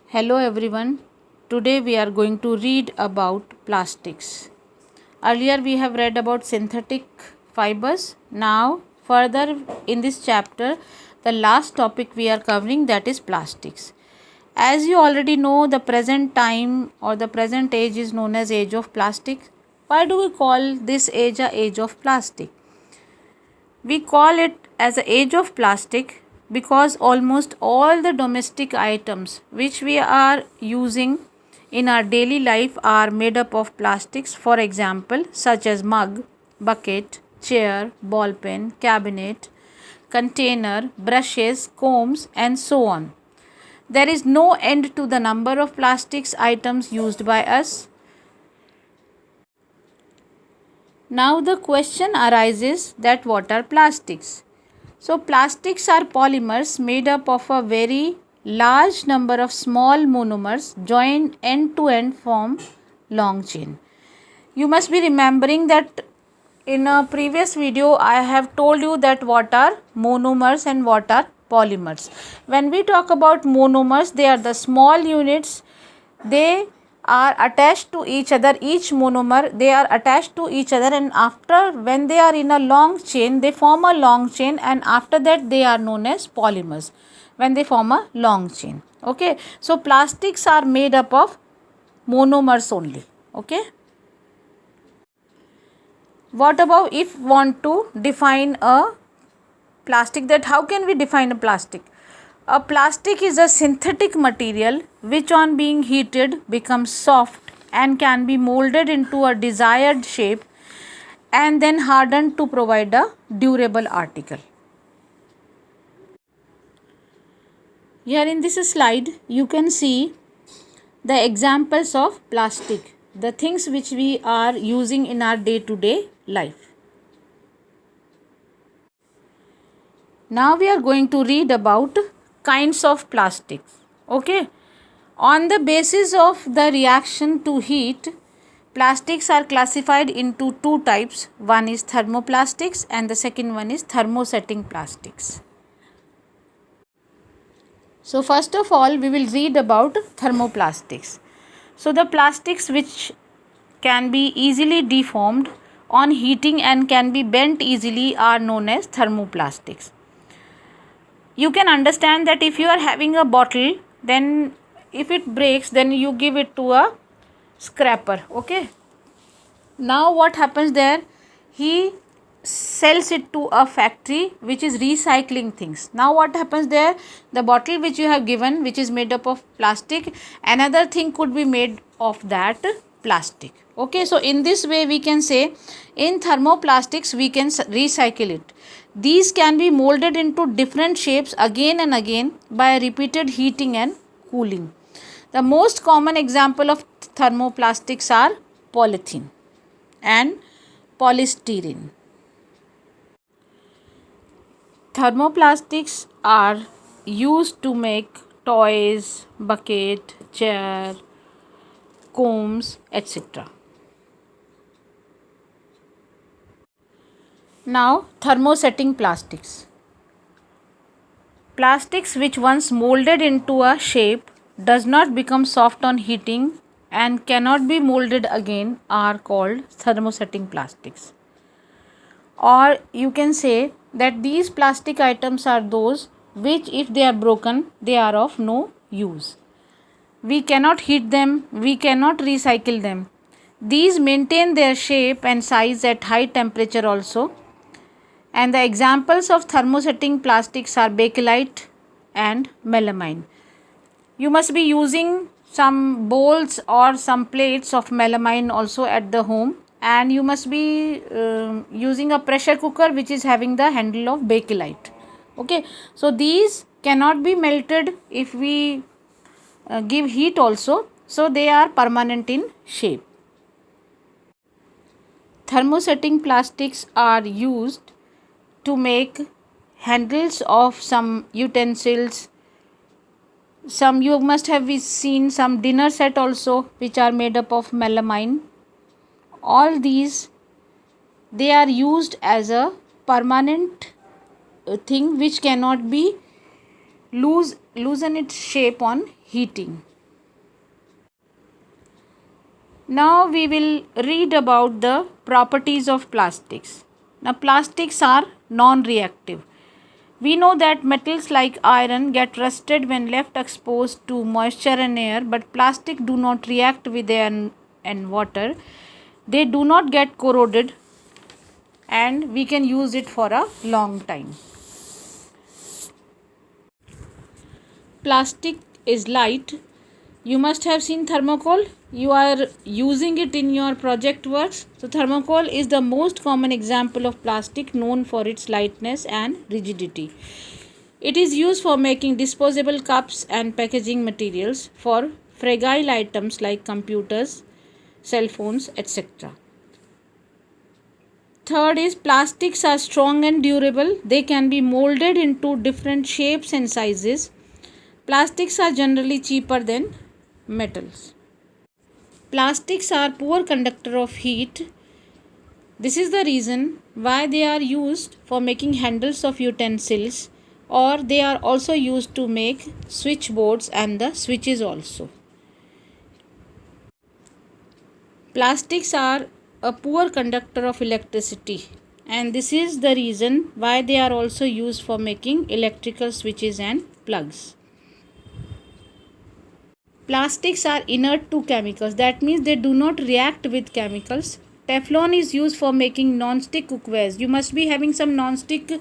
Hello everyone. Today we are going to read about plastics. Earlier we have read about synthetic fibers. Now further in this chapter the last topic we are covering, that is plastics. As you already know, the present time or the present age is known as age of plastic. Why do we call this age a age of plastic? We call it as a age of plastic because almost all the domestic items which we are using in our daily life are made up of plastics. For example, such as mug, bucket, chair, ball pen, cabinet, container, brushes, combs, and so on. There is no end to the number of plastics items used by us. Now the question arises that what are plastics? So plastics are polymers made up of a very large number of small monomers joined end to end form long chain. You must be remembering that in a previous video I have told you that what are monomers and what are polymers. When we talk about monomers, they are the small units. They are attached to each other. Each monomer, they are attached to each other, and after, when they are in a long chain, they form a long chain, and after that they are known as polymers when they form a long chain. Okay, so plastics are made up of monomers only. Okay, what about if want to define a plastic, that how can we define a plastic? A plastic is a synthetic material which on being heated becomes soft and can be molded into a desired shape and then hardened to provide a durable article. Here in this slide you can see the examples of plastic, the things which we are using in our day-to-day life. Now we are going to read about kinds of plastics. Okay, on the basis of the reaction to heat, plastics are classified into two types. One is thermoplastics and the second one is thermosetting plastics. So first of all we will read about thermoplastics. So the plastics which can be easily deformed on heating and can be bent easily are known as thermoplastics. You can understand that if you are having a bottle, then if it breaks, then you give it to a scraper. Okay, now what happens there, he sells it to a factory which is recycling things. Now what happens there, the bottle which you have given, which is made up of plastic, another thing could be made of that plastic. Okay, so in this way we can say in thermoplastics we can recycle it. These can be molded into different shapes again and again by repeated heating and cooling. The most common example of thermoplastics are polythene and polystyrene. Thermoplastics are used to make toys, bucket, chair, combs, etc. Now thermosetting plastics. Plastics which once molded into a shape does not become soft on heating and cannot be molded again are called thermosetting plastics. Or you can say that these plastic items are those which if they are broken they are of no use. We cannot heat them, we cannot recycle them. These maintain their shape and size at high temperature also. And the examples of thermosetting plastics are bakelite and melamine. You must be using some bowls or some plates of melamine also at the home, and you must be using a pressure cooker which is having the handle of bakelite. Okay, so these cannot be melted if we give heat also, so they are permanent in shape. Thermosetting plastics are used to make handles of some utensils. Some you must have seen some dinner set also which are made up of melamine. All these, they are used as a permanent thing which cannot be loosen its shape on heating. Now we will read about the properties of plastics. Now plastics are non-reactive. We know that metals like iron get rusted when left exposed to moisture and air, but plastic do not react with air and water. They do not get corroded and we can use it for a long time. Plastic is light. You must have seen thermocol. You are using it in your project works. So thermocol is the most common example of plastic known for its lightness and rigidity. It is used for making disposable cups and packaging materials for fragile items like computers, cell phones, etc. Third is plastics are strong and durable. They can be molded into different shapes and sizes. Plastics are generally cheaper than metals. Plastics are poor conductor of heat. This is the reason why they are used for making handles of utensils, or they are also used to make switchboards and the switches also. Plastics are a poor conductor of electricity, and this is the reason why they are also used for making electrical switches and plugs. Plastics are inert to chemicals. That means they do not react with chemicals. Teflon is used for making non-stick cookwares. You must be having some non-stick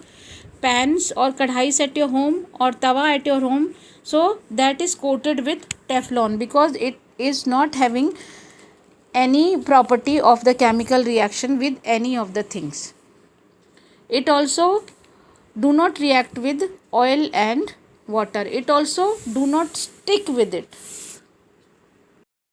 pans or kadhais at your home or tawa at your home. So that is coated with Teflon because it is not having any property of the chemical reaction with any of the things. It also do not react with oil and water. It also do not stick with it.